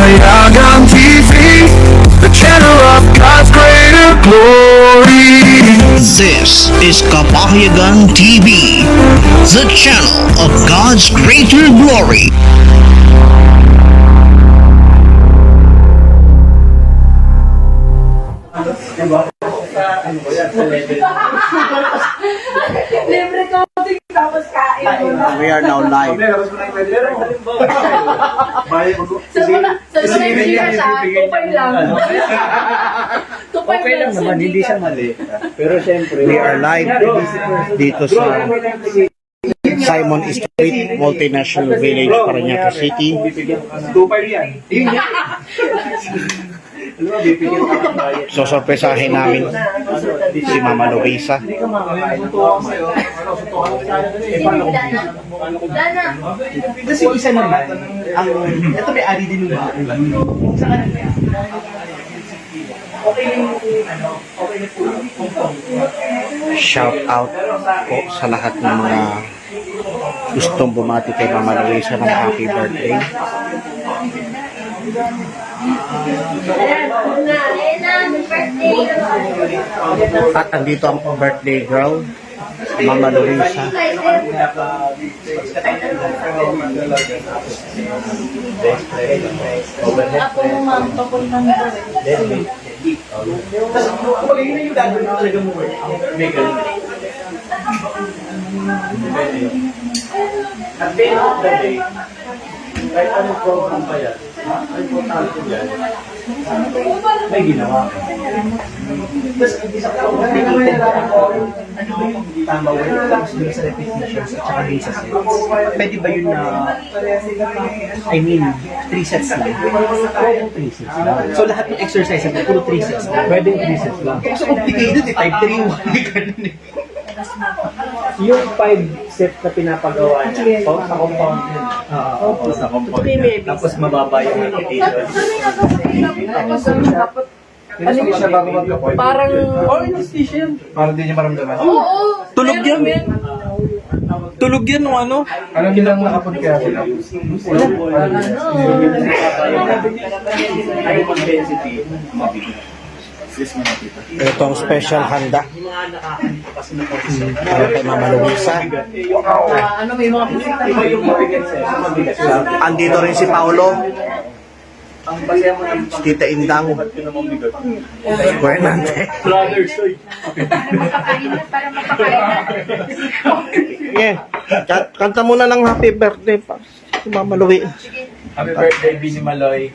Kapahayagan TV, the channel of God's greater glory. This is Kapahayagan TV, the channel of God's greater glory. Libre counting tapos kain mo na. We are now live. Sa hindi na siya, tupay lang. Tupay Okay lang naman, hindi siya mali. Pero syempre, We are live dito sa Simon Street, Multinational Village, Parañaque City. Tupay yan. Yun yan. So, sorpresahin namin si Mama Luisa. Dana. Kasi isa naman, ito may ari din ba? Sa kanila. Okay na po. Shout out po sa lahat ng mga gustong bumati kay Mama Luisa ng happy birthday. At andito ang birthday girl, Mama Luisa. Ako mo ma'am, papunta na rin. Pag yun na yung gagawin na talaga mo, may ganun. At the end of the day, kahit anong program pa yan, ang importante yan, may ginawa. Tapos, isa ko, ano ba yung tama word? Tapos dun sa repetitions at saka dun sa sets. Pwede ba yun na, I mean, 3 sets lang? Pwede 3 sets lang. So lahat ng exercise, puro 3 sets lang? Pwede 3 sets lang. So complicated eh, type 3, 1, ganun eh. Yung 5 set na pinapagawa niya, so, sa compound yun. Oo, sa compound. Tapos mababa yung repetition. Ano siya bago magka-point? Parang... Oh, anesthesia yan. Para di niya maramdaman. Oo. Tulog yan. Tulog yan nung ano. Anong ilang nakapod kaya sila? Ito ang special handa para kay Mama Luisa. Ano may mga Andito rin si Paulo, si Tita Indang, Buenante. para mapakain. Yeah. Kanta muna ng happy birthday pa si Mama Luisa. Happy birthday, Bini Maloy.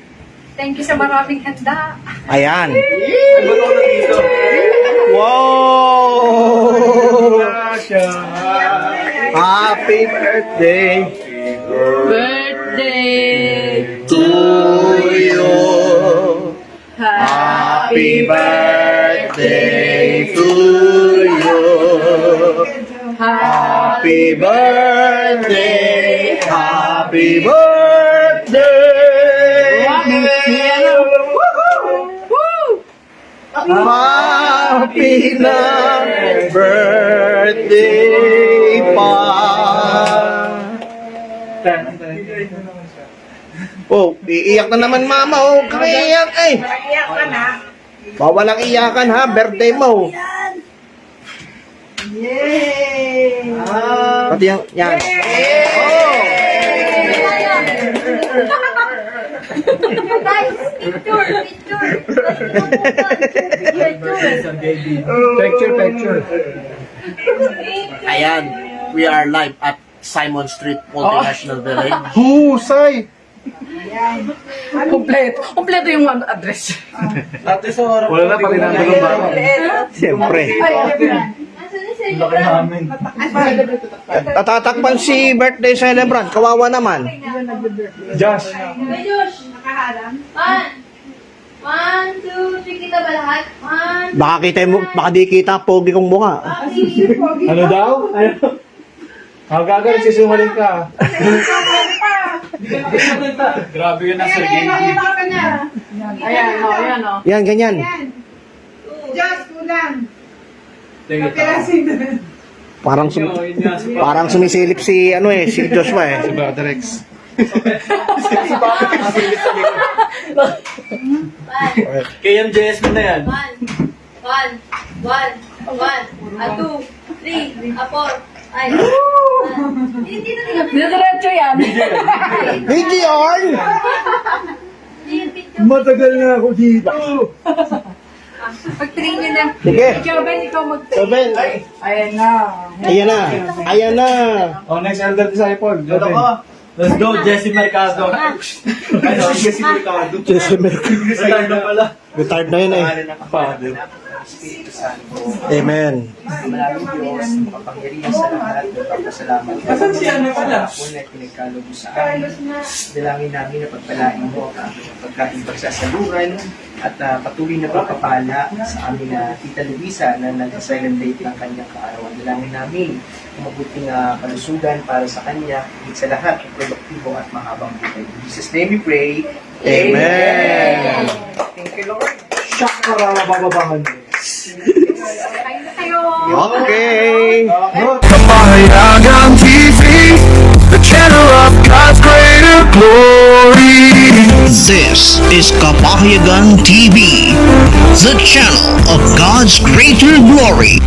Thank you sa maraming handa. Ayan. Ano ko na dito? Wow! Happy birthday Birthday to you. Happy birthday to you. Happy birthday. Happy birthday. Happy na birthday pa. Oh, iiyak na naman mama, oh. Kaiyak eh. Iyak ka na. Bawalang iyakan ha, birthday mo. Yay! Pati yan. Guys, picture. Picture. Ayan, we are live at Simon Street, Multinational Village. Husay! Kompleto yung address. Wala na, pati nandun ba? Siyempre. Laki namin. Tatatakpan si birthday celebrant. Kawawa naman. Josh. Josh, nakaharang. 1, 2, 3, kita ba lahat? 1, Baka di kita pogi kong mukha. Ano daw? Gagawin, sisungaling ka. Grabe yun na, Sir Gay. Ayan o. Yan, ganyan. Just kulang. Parang sumisilip si si Joshua eh. Si Brother Rex. KMJS mo na yan. 2, 3, 4, 5. Hindi na tingnan. Diretso yan. Hindi yarn! Hindi yung picture. Matagal na ako dito. Pag-train nyo na. Sige. Ikaw, Ben, ikaw mag-train. So, Ben, Ayan na. ayan na. Ayan na. Oh, next elder disciple. Ito ko. Let's go, Jesse Mercado. Ano, Jesse Mercado. Jesse Mercado. Retired na pala. Retired na yun eh. Father. Espiritu Santo. Amen. Maraming Diyos, makapangyarihan sa lahat, nagpapasalamat ko. Asan si ano pala? Ako na pinagkalog mo sa amin. Dalangin namin na pagpalain mo ang aming pagkain pagsasaluran at patuloy na pagpapala sa amin na Tita Luisa na nag-silent date ng kanyang kaarawan. Dalangin namin ang mabuting kalusugan para sa kanya, higit sa lahat, ang produktibo at mahabang buhay. In Jesus' name we pray. Amen. Thank you, Lord. Shock para mababangan. Kain na kayo. Okay. Kamahayagan TV, the channel of God's greater glory. This is Kapahayagan TV, the channel of God's greater glory.